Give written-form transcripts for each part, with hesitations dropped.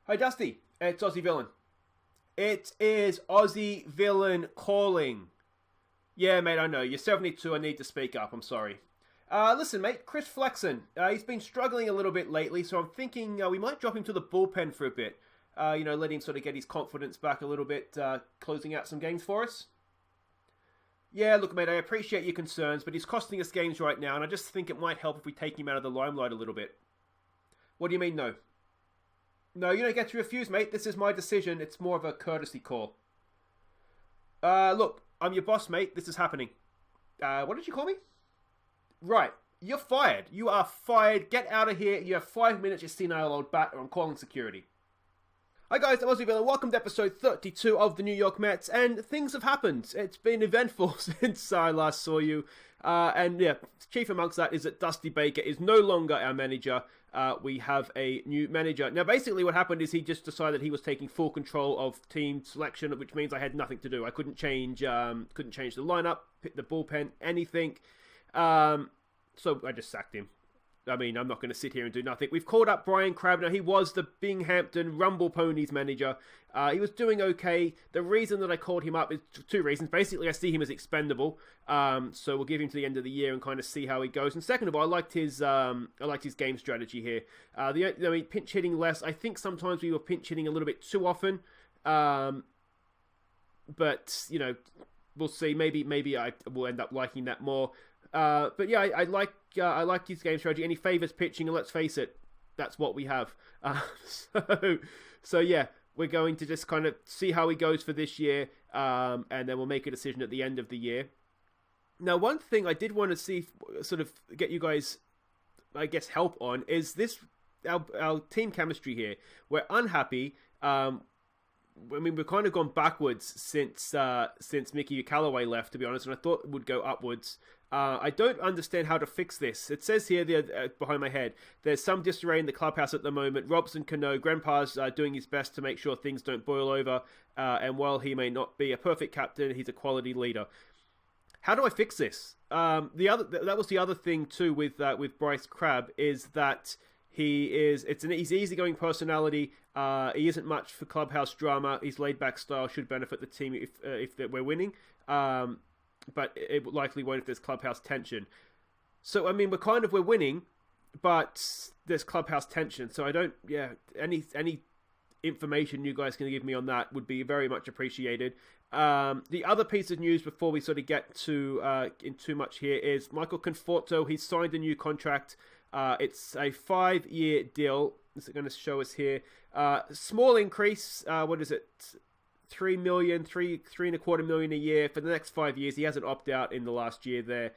Hi, Dusty. It's Aussie Villain. It is Aussie Villain calling. Yeah, mate, I know. You're 72. I need to speak up. I'm sorry. Listen, mate, Chris Flexen. He's been struggling a little bit lately, so I'm thinking we might drop him to the bullpen for a bit. Let him sort of get his confidence back a little bit, closing out some games for us. Yeah, look, mate, I appreciate your concerns, but he's costing us games right now, and I just think it might help if we take him out of the limelight a little bit. What do you mean, no? No, you don't get to refuse, mate. This is my decision. It's more of a courtesy call. Look, I'm your boss, mate. This is happening. What did you call me? Right. You're fired. You are fired. Get out of here. You have 5 minutes, you senile old bat, or I'm calling security. Hi guys, I'm Aussie Villain. Welcome to episode 32 of the New York Mets, and things have happened. It's been eventful since I last saw you. And yeah, chief amongst that is that Dusty Baker is no longer our manager. We have a new manager. Now basically what happened is he just decided he was taking full control of team selection, which means I had nothing to do. I couldn't change the lineup, pick the bullpen, anything. So I just sacked him. I mean, I'm not going to sit here and do nothing. We've called up Brian Crabner. He was the Binghamton Rumble Ponies manager. He was doing okay. The reason that I called him up is two reasons. Basically, I see him as expendable. So we'll give him to the end of the year and kind of see how he goes. And second of all, I liked his game strategy here. Pinch hitting less. I think sometimes we were pinch hitting a little bit too often. But we'll see. Maybe I will end up liking that more. But yeah, I like his game strategy, and he favours pitching, and let's face it, that's what we have. So yeah, we're going to just kind of see how he goes for this year, and then we'll make a decision at the end of the year. Now, one thing I did want to see, sort of get you guys, I guess, help on, is this, our team chemistry here. We're unhappy. We've kind of gone backwards since Mickey Callaway left, to be honest, and I thought it would go upwards. I don't understand how to fix this. It says here, behind my head, there's some disarray in the clubhouse at the moment. Robson Cano, Grandpa's doing his best to make sure things don't boil over, and while he may not be a perfect captain, he's a quality leader. How do I fix this? That was the other thing too with Bryce Crabb, is that he's easygoing personality. He isn't much for clubhouse drama. His laid-back style should benefit the team if we're winning. But it likely won't if there's clubhouse tension. So, I mean, we're winning, but there's clubhouse tension. So I don't, any information you guys can give me on that would be very much appreciated. The other piece of news before we sort of get to in too much here is Michael Conforto. He's signed a new contract. It's a 5-year deal. This is going to show us here. Small increase. What is it? $3 million, $3.25 million a year for the next 5 years. He hasn't opted out in the last year there.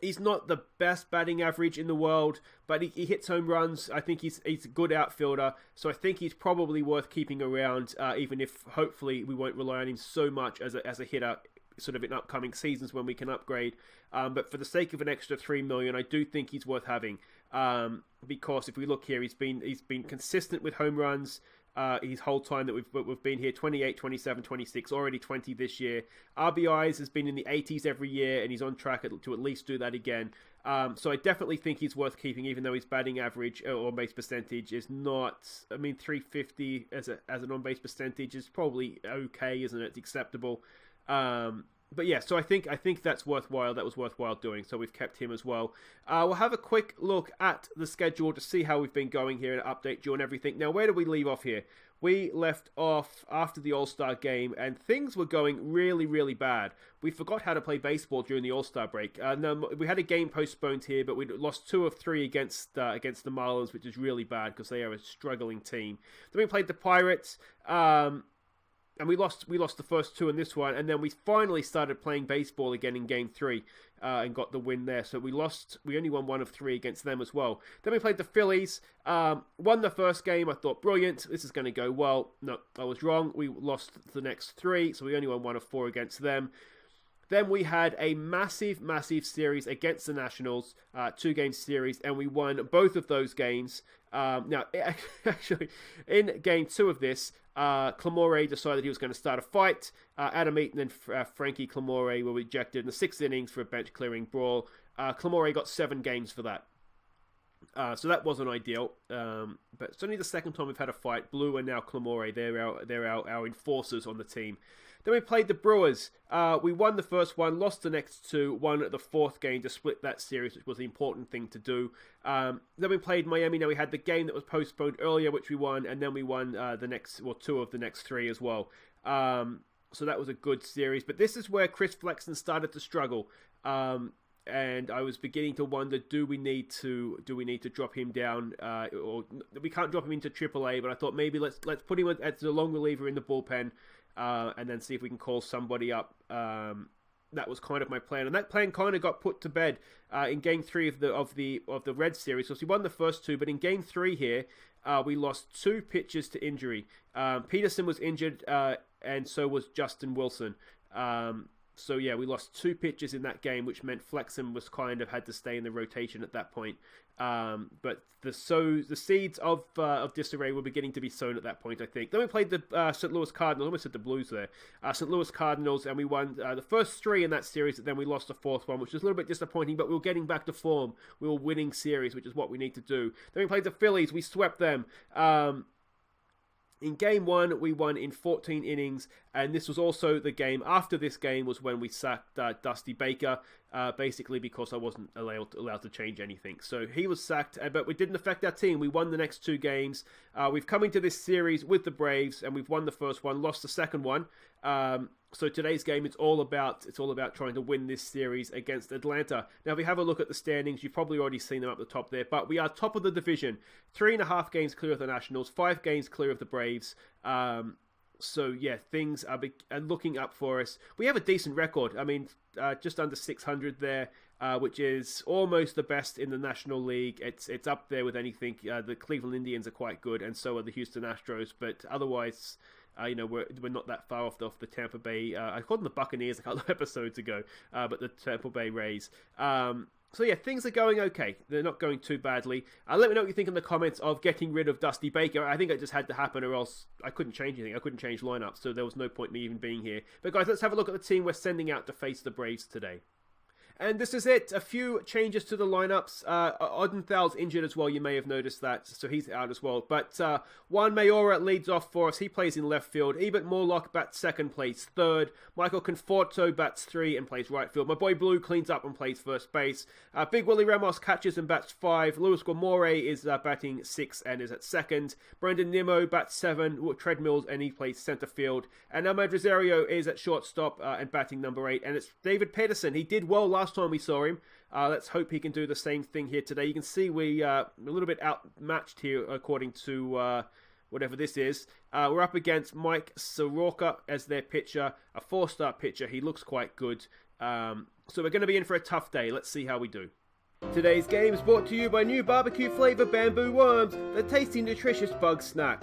He's not the best batting average in the world, but he hits home runs. I think he's a good outfielder, so I think he's probably worth keeping around, even if hopefully we won't rely on him so much as a hitter sort of in upcoming seasons when we can upgrade. But for the sake of an extra $3 million, I do think he's worth having, because if we look here, he's been consistent with home runs his whole time that we've been here. 28, 27, 26, already 20 this year. RBIs has been in the 80s every year, and he's on track to at least do that again. So I definitely think he's worth keeping, even though his batting average or on-base percentage is not, 350 as an on-base percentage is probably okay, isn't it? It's acceptable. But yeah, so I think that's worthwhile. That was worthwhile doing. So we've kept him as well. We'll have a quick look at the schedule to see how we've been going here and update you on everything. Now, where do we leave off here? We left off after the All-Star game, and things were going really, really bad. We forgot how to play baseball during the All-Star break. No, we had a game postponed here, but we lost 2 of 3 against the Marlins, which is really bad because they are a struggling team. Then we played the Pirates. And we lost the first 2 in this one, and then we finally started playing baseball again in Game 3 and got the win there. So we only won 1 of 3 against them as well. Then we played the Phillies, won the first game. I thought, brilliant, this is going to go well. No, I was wrong. We lost the next 3, so we only won 1 of 4 against them. Then we had a massive series against the Nationals, 2-game series, and we won both of those games. Now, actually, in Game 2 of this, Clamore decided he was going to start a fight. Adam Eaton and Frankie Clamore were rejected in the 6th innings for a bench-clearing brawl. Clamore got 7 games for that. So that wasn't ideal, but it's only the second time we've had a fight. Blue and now Clamore, they're our enforcers on the team. Then we played the Brewers. We won the first one, lost the next two, won the fourth game to split that series, which was the important thing to do. Then we played Miami. Now we had the game that was postponed earlier, which we won, and then we won two of the next three as well. So that was a good series. But this is where Chris Flexen started to struggle. And I was beginning to wonder, do we need to drop him down, or we can't drop him into AAA? But I thought maybe let's put him as a long reliever in the bullpen, and then see if we can call somebody up. That was kind of my plan, and that plan kind of got put to bed in Game 3 of the Red Series. So we won the first two, but in Game 3 here, we lost two pitchers to injury. Peterson was injured, and so was Justin Wilson. So yeah, we lost two pitchers in that game, which meant Flexen was kind of had to stay in the rotation at that point. But the seeds of disarray were beginning to be sown at that point, I think. Then we played the St. Louis Cardinals. I almost said the Blues there. St. Louis Cardinals, and we won the first three in that series. And then we lost the fourth one, which was a little bit disappointing. But we were getting back to form. We were winning series, which is what we need to do. Then we played the Phillies. We swept them. In Game 1, we won in 14 innings, and this was also the game. After this game was when we sacked Dusty Baker, basically because I wasn't allowed to change anything. So he was sacked, but it didn't affect our team. We won the next two games. We've come into this series with the Braves, and we've won the first one, lost the second one. So today's game, it's all about trying to win this series against Atlanta. Now, if we have a look at the standings, you've probably already seen them up the top there, but we are top of the division, 3.5 games clear of the Nationals, 5 games clear of the Braves. So yeah, things are looking up for us. We have a decent record. I mean, just under 600 there, which is almost the best in the National League. It's up there with anything. The Cleveland Indians are quite good, and so are the Houston Astros. But otherwise, we're not that far off the Tampa Bay. I called them the Buccaneers a couple of episodes ago, but the Tampa Bay Rays. So yeah, things are going okay. They're not going too badly. Let me know what you think in the comments of getting rid of Dusty Baker. I think it just had to happen, or else I couldn't change anything. I couldn't change lineups, so there was no point me even being here. But guys, let's have a look at the team we're sending out to face the Braves today. And this is it. A few changes to the lineups. Odenthal's injured as well. You may have noticed that. So he's out as well. But Juan Mayora leads off for us. He plays in left field. Ebert Morlock bats second, plays third. Michael Conforto bats 3 and plays right field. My boy Blue cleans up and plays first base. Big Willie Ramos catches and bats 5. Luis Guamore is batting 6 and is at second. Brendan Nimmo bats 7. Treadmills, and he plays center field. And Ahmed Rosario is at shortstop and batting number 8. And it's David Peterson. He did well last time we saw him. Let's hope he can do the same thing here today. You can see we a little bit outmatched here according to whatever this is. We're up against Mike Soroka as their pitcher, a 4-star pitcher. He looks quite good. So we're going to be in for a tough day. Let's see how we do. Today's game is brought to you by new barbecue flavor bamboo worms, the tasty nutritious bug snack.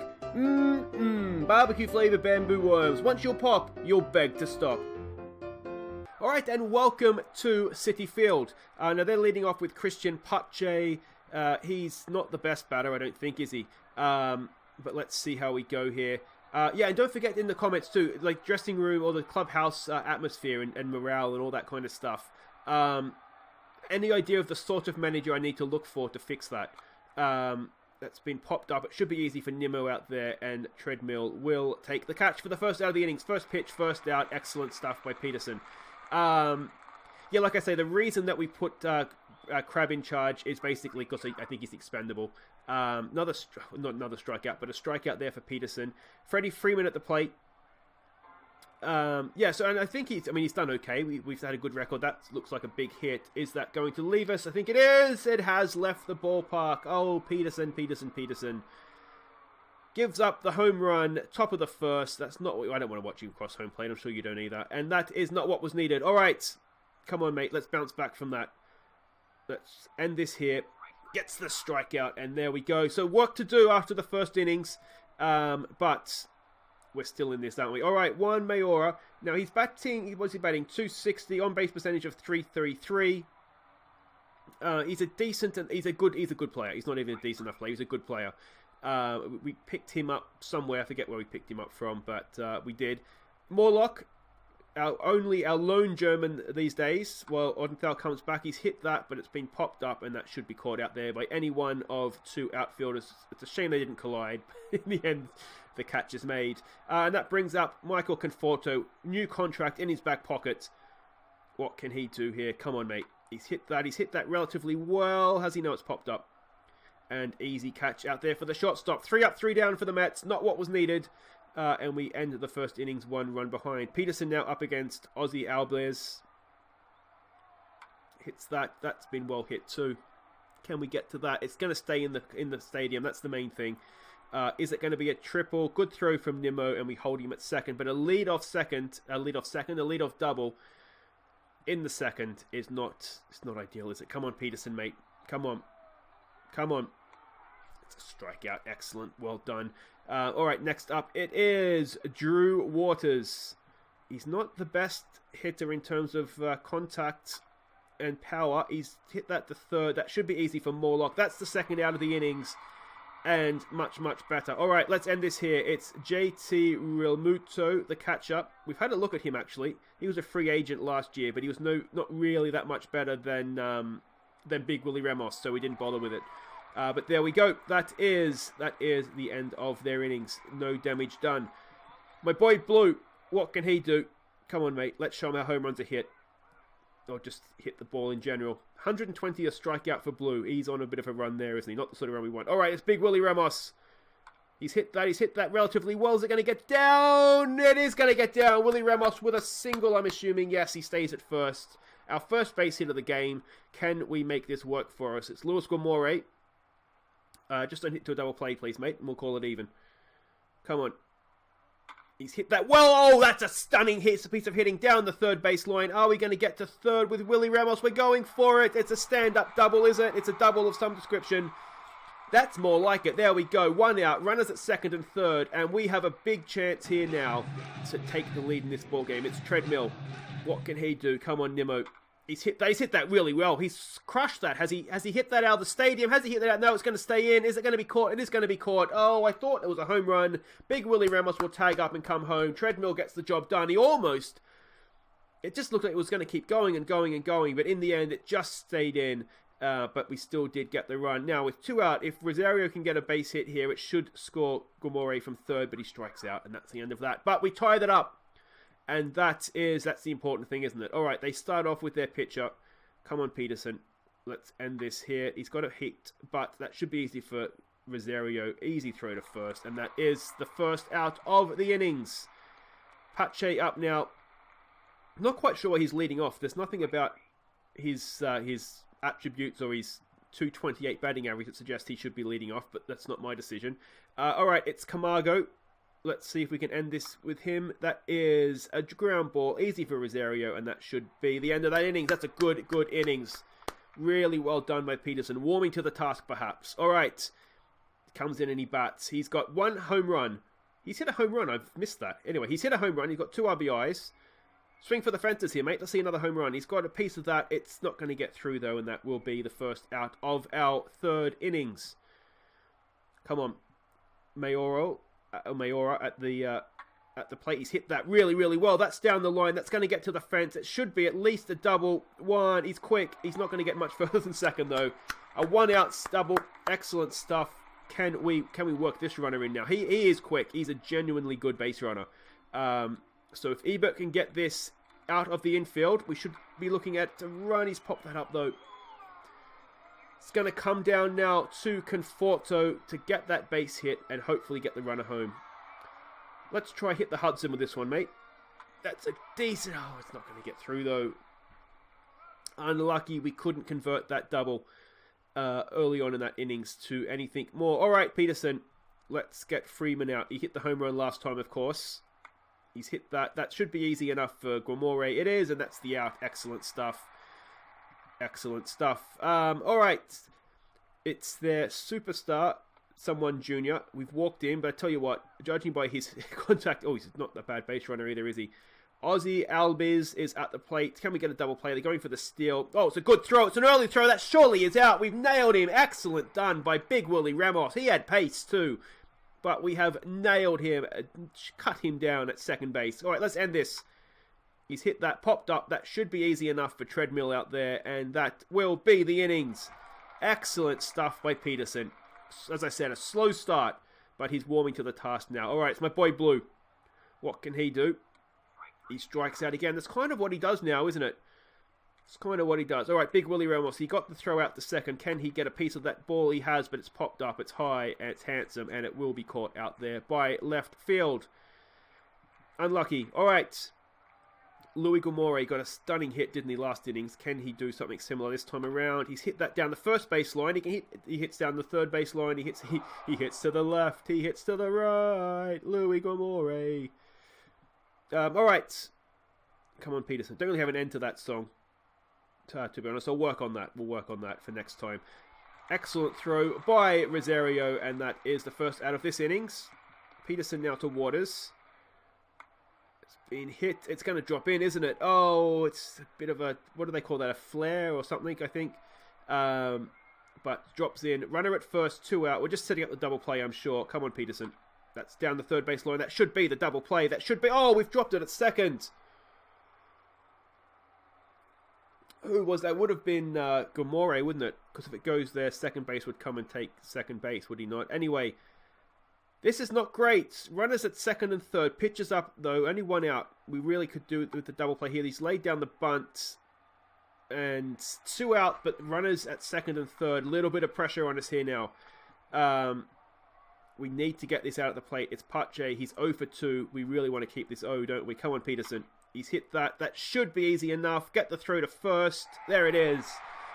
Barbecue flavor bamboo worms. Once you'll pop, you'll beg to stop. Alright, and welcome to Citi Field. Now they're leading off with Christian Pache. He's not the best batter, I don't think, is he? But let's see how we go here. Yeah, and don't forget in the comments too, like dressing room or the clubhouse atmosphere and morale and all that kind of stuff. Any idea of the sort of manager I need to look for to fix that? That's been popped up. It should be easy for Nimmo out there, and Treadmill will take the catch for the first out of the innings. First pitch, first out. Excellent stuff by Peterson. Yeah, like I say, the reason that we put Crab in charge is basically because I think he's expendable. Not another strikeout, but a strikeout there for Peterson. Freddie Freeman at the plate. Yeah, so and I think he's done okay. We've had a good record. That looks like a big hit. Is that going to leave us? I think it is. It has left the ballpark. Oh, Peterson. Gives up the home run, top of the first. That's not what I don't want to watch you cross home plate. I'm sure you don't either. And that is not what was needed. All right. Come on, mate. Let's bounce back from that. Let's end this here. Gets the strikeout, and there we go. So work to do after the first innings. But we're still in this, aren't we? All right, Juan Mayora. Now he's batting. What's he batting? 260, on base percentage of 333. He's a good player. He's not even a decent enough player. He's a good player. We picked him up somewhere. I forget where we picked him up from, but we did. Morlock our lone German these days. Well, Odenthal comes back. He's hit that, but it's been popped up, and that should be caught out there by any one of two outfielders. It's a shame they didn't collide. In the end, the catch is made. And that brings up Michael Conforto. New contract in his back pocket. What can he do here? Come on, mate. He's hit that. He's hit that relatively well. Has he? No, it's popped up. And easy catch out there for the shortstop. 3 up, 3 down for the Mets. Not what was needed. And we end the first innings 1 run behind. Peterson now up against Aussie Albles. Hits that. That's been well hit too. Can we get to that? It's going to stay in the stadium. That's the main thing. Is it going to be a triple? Good throw from Nimmo, and we hold him at second. But a lead-off double in the second is not. It's not ideal, is it? Come on, Peterson, mate. Come on. Come on. It's a strikeout. Excellent. Well done. All right, next up, it is Drew Waters. He's not the best hitter in terms of contact and power. He's hit that to third. That should be easy for Morlock. That's the second out of the innings, and much, much better. All right, let's end this here. It's JT Realmuto, the catcher. We've had a look at him, actually. He was a free agent last year, but he was not really that much better than Big Willie Ramos, so we didn't bother with it. But there we go. That is the end of their innings. No damage done. My boy Blue, what can he do? Come on, mate. Let's show him how home runs are hit. Or just hit the ball in general. 120 a strikeout for Blue. He's on a bit of a run there, isn't he? Not the sort of run we want. All right, it's Big Willie Ramos. He's hit that. He's hit that relatively well. Is it going to get down? It is going to get down. Willie Ramos with a single, I'm assuming. Yes, he stays at first. Our first base hit of the game. Can we make this work for us? It's Luis Guamore. Just don't hit to a double play, please, mate, and we'll call it even. Come on. He's hit that. Well, oh, that's a stunning hit. It's a piece of hitting down the third base line. Are we going to get to third with Willie Ramos? We're going for it. It's a stand-up double, is it? It's a double of some description. That's more like it. There we go. 1 out. Runners at second and third. And we have a big chance here now to take the lead in this ball game. It's Treadmill. What can he do? Come on, Nimmo. He's hit that really well. He's crushed that. Has he hit that out of the stadium? Has he hit that out? No, it's going to stay in. Is it going to be caught? It is going to be caught. Oh, I thought it was a home run. Big Willie Ramos will tag up and come home. Treadmill gets the job done. It just looked like it was going to keep going and going and going, but in the end, it just stayed in. But we still did get the run. Now, with 2 out, if Rosario can get a base hit here, it should score Guamore from third, but he strikes out, and that's the end of that. But we tied it up. And that's the important thing, isn't it? All right, they start off with their pitcher. Come on, Peterson. Let's end this here. He's got a hit, but that should be easy for Rosario. Easy throw to first, and that is the first out of the innings. Pache up now. Not quite sure why he's leading off. There's nothing about his attributes or his 228 batting average that suggests he should be leading off, but that's not my decision. All right, it's Camargo. Let's see if we can end this with him. That is a ground ball. Easy for Rosario, and that should be the end of that innings. That's a good innings. Really well done by Peterson. Warming to the task, perhaps. All right. Comes in and he bats. He's got 1 home run. He's hit a home run. I've missed that. Anyway, he's hit a home run. He's got 2 RBIs. Swing for the fences here, mate. Let's see another home run. He's got a piece of that. It's not going to get through, though, and that will be the first out of our third innings. Come on. Mayora at the plate. He's hit that really, really well. That's down the line. That's going to get to the fence. It should be at least a double. 1. He's quick. He's not going to get much further than second, though. A 1-out double. Excellent stuff. Can we work this runner in now? He is quick. He's a genuinely good base runner. So if Ebert can get this out of the infield, we should be looking at a run. He's popped that up, though. It's going to come down now to Conforto to get that base hit and hopefully get the runner home. Let's try hit the Hudson with this one, mate. That's a decent... Oh, it's not going to get through, though. Unlucky we couldn't convert that double early on in that innings to anything more. All right, Peterson. Let's get Freeman out. He hit the home run last time, of course. He's hit that. That should be easy enough for Guamore. It is, and that's the out. Excellent stuff. Excellent stuff. All right. It's their superstar, someone junior. We've walked in, but I tell you what, judging by his contact... Oh, he's not a bad base runner either, is he? Aussie Albiz is at the plate. Can we get a double play? They're going for the steal. Oh, it's a good throw. It's an early throw. That surely is out. We've nailed him. Excellent done by Big Willie Ramos. He had pace too. But we have nailed him. Cut him down at second base. All right, let's end this. He's hit that, popped up. That should be easy enough for Treadmill out there, and that will be the innings. Excellent stuff by Peterson. As I said, a slow start, but he's warming to the task now. All right, it's my boy Blue. What can he do? He strikes out again. That's kind of what he does now, isn't it? It's kind of what he does. All right, Big Willie Ramos. He got the throw out to second. Can he get a piece of that ball? He has, but it's popped up. It's high, and it's handsome, and it will be caught out there by left field. Unlucky. All right. Louis Gomore got a stunning hit, didn't he, last innings? Can he do something similar this time around? He's hit that down the first base line. He hits down the third base line. He hits to the left. He hits to the right. Louis Gomore. All right. Come on, Peterson. Don't really have an end to that song, to be honest. I'll work on that. We'll work on that for next time. Excellent throw by Rosario, and that is the first out of this innings. Peterson now to Waters. Being hit, it's going to drop in, isn't it? Oh, it's a bit of a, what do they call that, a flare or something, I think. But drops in. Runner at first, 2 out. We're just setting up the double play, I'm sure. Come on, Peterson. That's down the third base line. That should be the double play. That should be, oh, we've dropped it at second. Who was that? Would have been Gomore, wouldn't it? Because if it goes there, second base would come and take second base, would he not? Anyway, this is not great. Runners at second and third. Pitches up, though. Only 1 out. We really could do it with the double play here. He's laid down the bunt. And 2 out, but runners at second and third. Little bit of pressure on us here now. We need to get this out at the plate. It's Pache. He's 0 for 2. We really want to keep this 0, don't we? Come on, Peterson. He's hit that. That should be easy enough. Get the throw to first. There it is.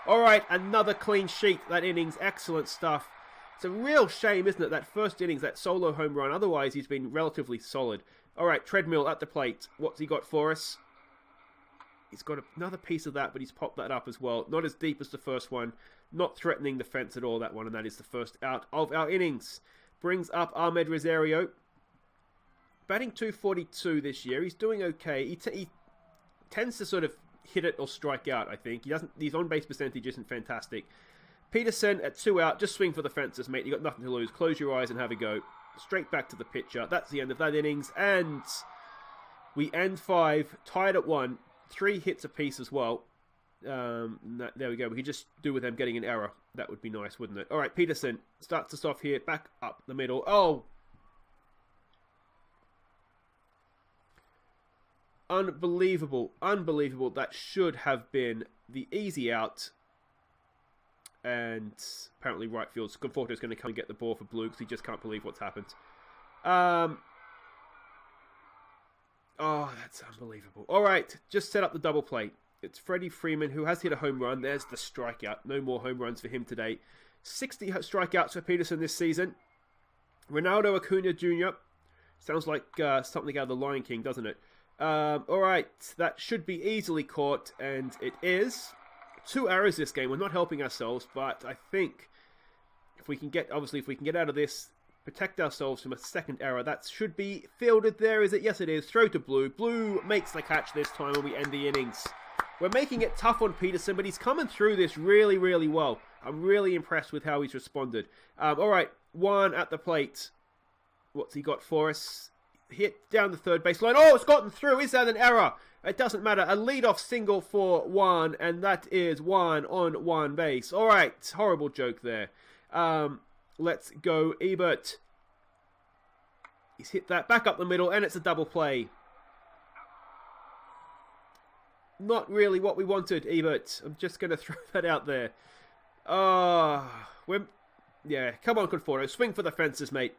All right, another clean sheet. That innings. Excellent stuff. It's a real shame, isn't it, that first innings, that solo home run. Otherwise, he's been relatively solid. All right, Treadmill at the plate. What's he got for us? He's got another piece of that, but he's popped that up as well. Not as deep as the first one. Not threatening the fence at all, that one. And that is the first out of our innings. Brings up Ahmed Rosario. Batting 242 this year. He's doing okay. He tends to sort of hit it or strike out, I think. His on-base percentage isn't fantastic. Peterson at 2 out, just swing for the fences, mate. You got nothing to lose. Close your eyes and have a go. Straight back to the pitcher. That's the end of that innings. And we end 5, tied at 1. 3 hits apiece as well. There we go. We could just do with them getting an error. That would be nice, wouldn't it? All right, Peterson starts us off here. Back up the middle. Oh! Unbelievable. Unbelievable. That should have been the easy out. And apparently right field, Conforto is going to come and get the ball for Blue because he just can't believe what's happened. Oh, that's unbelievable. All right, just set up the double play. It's Freddie Freeman who has hit a home run. There's the strikeout. No more home runs for him today. 60 strikeouts for Peterson this season. Ronaldo Acuna Jr. Sounds like something out of The Lion King, doesn't it? All right, that should be easily caught, and it is. 2 errors this game. We're not helping ourselves, but I think if we can get, obviously, if we can get out of this, protect ourselves from a second error, that should be fielded there, is it? Yes, it is. Throw to Blue. Blue makes the catch this time, and we end the innings. We're making it tough on Peterson, but he's coming through this really, really well. I'm really impressed with how he's responded. All right, 1 at the plate. What's he got for us? Hit down the third baseline. Oh, it's gotten through. Is that an error? It doesn't matter. A leadoff single for 1, and that is 1 on 1 base. All right, horrible joke there. Let's go, Ebert. He's hit that back up the middle, and it's a double play. Not really what we wanted, Ebert. I'm just going to throw that out there. Yeah, come on, Conforto. Swing for the fences, mate.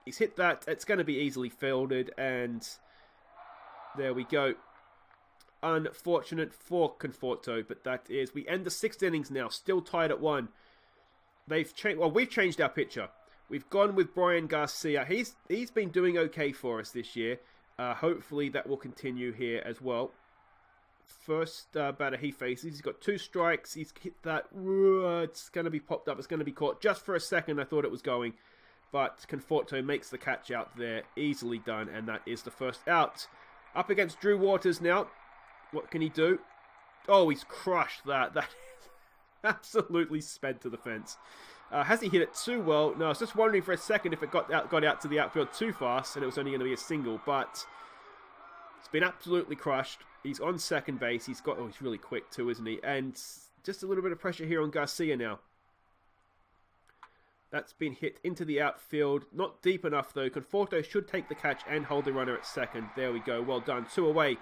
He's hit that. It's going to be easily fielded, and there we go. Unfortunate for Conforto, but that is... We end the 6th innings now, still tied at 1. They've changed... Well, we've changed our pitcher. We've gone with Brian Garcia. He's been doing okay for us this year. Hopefully that will continue here as well. First batter he faces, he's got 2 strikes. He's hit that. It's going to be popped up. It's going to be caught. Just for a second, I thought it was going. But Conforto makes the catch out there. Easily done, and that is the first out. Up against Drew Waters now. What can he do? Oh, he's crushed that. That is absolutely sped to the fence. Has he hit it too well? No, I was just wondering for a second if it got out to the outfield too fast, and it was only going to be a single. But It's been absolutely crushed. He's on second base. He's really quick too, isn't he? And just a little bit of pressure here on Garcia now. That's been hit into the outfield. Not deep enough, though. Conforto should take the catch and hold the runner at second. There we go. Well done. 2 away.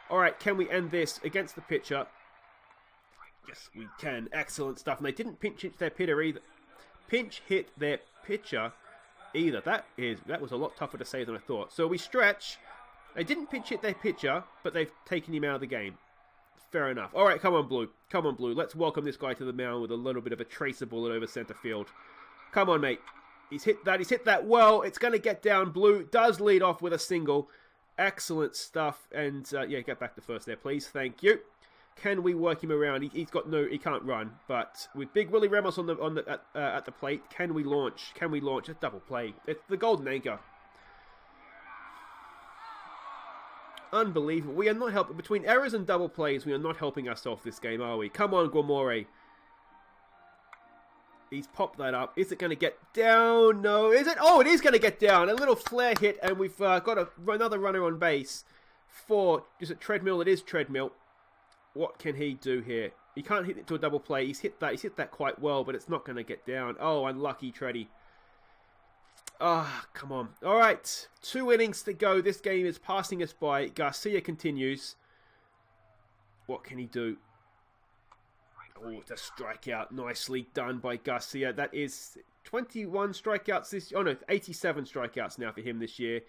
All right, can we end this against the pitcher? Yes, we can. Excellent stuff. And they didn't pinch hit their pitcher either. That was a lot tougher to say than I thought. So we stretch. They didn't pinch hit their pitcher, but they've taken him out of the game. Fair enough. All right, come on, Blue. Come on, Blue. Let's welcome this guy to the mound with a little bit of a tracer bullet over center field. Come on, mate. He's hit that. He's hit that well. It's going to get down. Blue does lead off with a single. Excellent stuff. And, yeah, get back to first there, please. Thank you. Can we work him around? He can't run. But with Big Willie Ramos at the plate, can we launch? Can we launch a double play? It's the golden anchor. Unbelievable. We are not helping. Between errors and double plays, we are not helping ourselves this game, are we? Come on, Guamore. He's popped that up. Is it going to get down? No. Is it? Oh, it is going to get down. A little flare hit, and we've got another runner on base for... Is it Treadmill? It is Treadmill. What can he do here? He can't hit it to a double play. He's hit that quite well, but it's not going to get down. Oh, unlucky, Treddy. Ah, come on. All right. 2 innings to go. This game is passing us by. Garcia continues. What can he do? Oh, it's a strikeout. Nicely done by Garcia. That is 21 strikeouts this... Oh, no, 87 strikeouts now for him this year.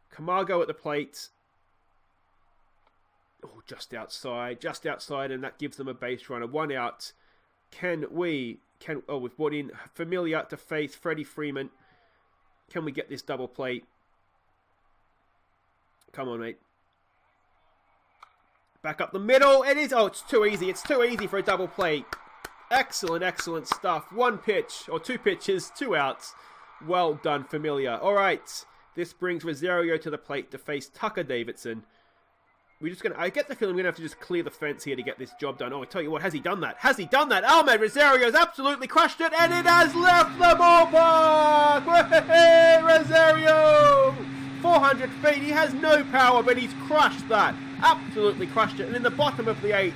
Camargo at the plate. Oh, just outside, and that gives them a base runner. 1 out. We've brought in Familia to face Freddie Freeman. Can we get this double play? Come on, mate. Back up the middle. It is. Oh, it's too easy. It's too easy for a double play. Excellent, excellent stuff. 1 pitch, or 2 pitches, 2 outs. Well done, Familia. All right. This brings Rosario to the plate to face Tucker Davidson. I get the feeling we're going to have to just clear the fence here to get this job done. Oh, I tell you what, has he done that? Has he done that? Ahmed Rosario's absolutely crushed it, and it has left the ballpark! Hey, Rosario! 400 feet, he has no power, but he's crushed that. Absolutely crushed it. And in the bottom of the 8th,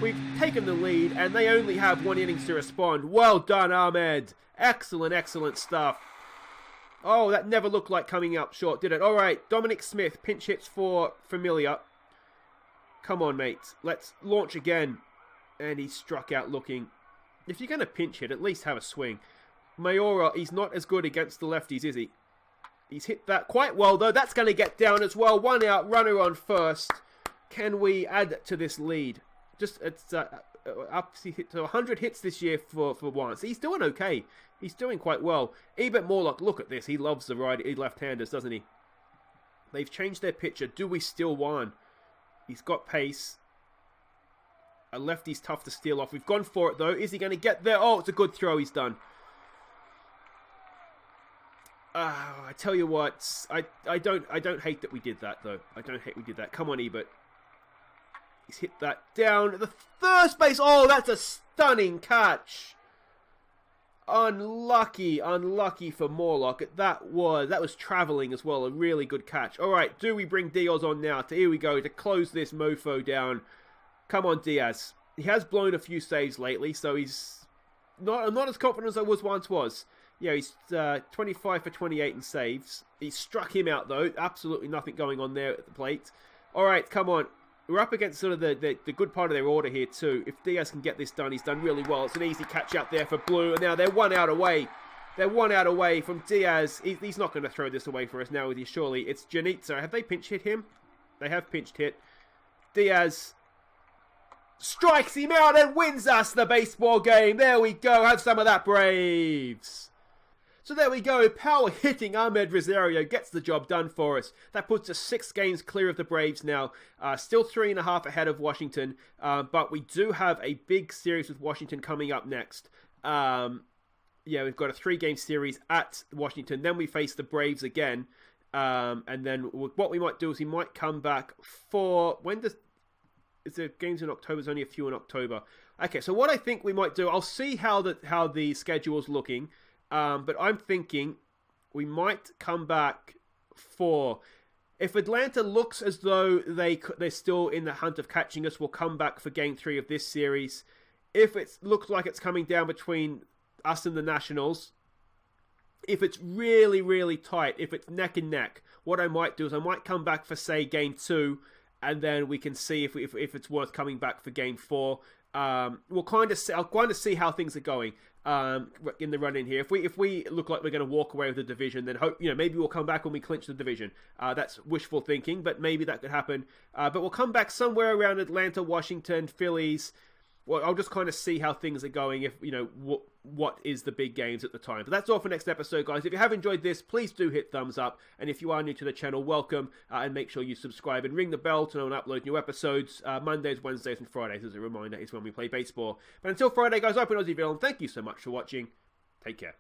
we've taken the lead, and they only have 1 innings to respond. Well done, Ahmed. Excellent, excellent stuff. Oh, that never looked like coming up short, did it? All right, Dominic Smith pinch hits for Familia. Come on, mate. Let's launch again. And he's struck out looking. If you're going to pinch hit, at least have a swing. Mayora, he's not as good against the lefties, is he? He's hit that quite well, though. That's going to get down as well. 1 out, runner on first. Can we add to this lead? It's up to 100 hits this year for once. He's doing okay. He's doing quite well. Ebert Morlock, look at this. He loves the left-handers, doesn't he? They've changed their pitcher. Do we still win? He's got pace. A lefty's tough to steal off. We've gone for it, though. Is he going to get there? Oh, it's a good throw. He's done. I tell you what. I don't hate that we did that, though. I don't hate we did that. Come on, Ebert. He's hit that down at the first base. Oh, that's a stunning catch. Unlucky for Morlock. That was travelling as well. A really good catch. All right, do we bring Diaz on now? Here we go to close this mofo down. Come on, Diaz. He has blown a few saves lately, so he's not as confident as I once was. Yeah, he's 25 for 28 in saves. He struck him out, though. Absolutely nothing going on there at the plate. All right, come on. We're up against sort of the good part of their order here, too. If Diaz can get this done, he's done really well. It's an easy catch out there for Blue. And now they're 1 out away. They're 1 out away from Diaz. He's not going to throw this away for us now, is he? Surely. It's Janitza. Have they pinch hit him? They have pinched hit. Diaz strikes him out and wins us the baseball game. There we go. Have some of that, Braves. So there we go, power hitting Ahmed Rosario gets the job done for us. That puts us 6 games clear of the Braves now. Still 3.5 ahead of Washington, but we do have a big series with Washington coming up next. Yeah, we've got a 3-game series at Washington. Then we face the Braves again. And then what we might do is we might come back for... Is there games in October? There's only a few in October. Okay, so what I think we might do, I'll see how the schedule's looking. But I'm thinking we might come back for If Atlanta looks as though they're still in the hunt of catching us, we'll come back for Game 3 of this series. If it looks like it's coming down between us and the Nationals, if it's really, really tight, if it's neck and neck, what I might do is I might come back for, say, Game 2, and then we can see if it's worth coming back for Game 4. I'll kind of see how things are going in the run in here. If we look like we're going to walk away with the division, then maybe we'll come back when we clinch the division. That's wishful thinking, but maybe that could happen. But we'll come back somewhere around Atlanta, Washington, Phillies. Well, I'll just kind of see how things are going, if what is the big games at the time. But that's all for next episode, guys. If you have enjoyed this, please do hit thumbs up. And if you are new to the channel, welcome. And make sure you subscribe and ring the bell to know when I upload new episodes. Mondays, Wednesdays, and Fridays, as a reminder, is when we play baseball. But until Friday, guys, I've been Aussie, and thank you so much for watching. Take care.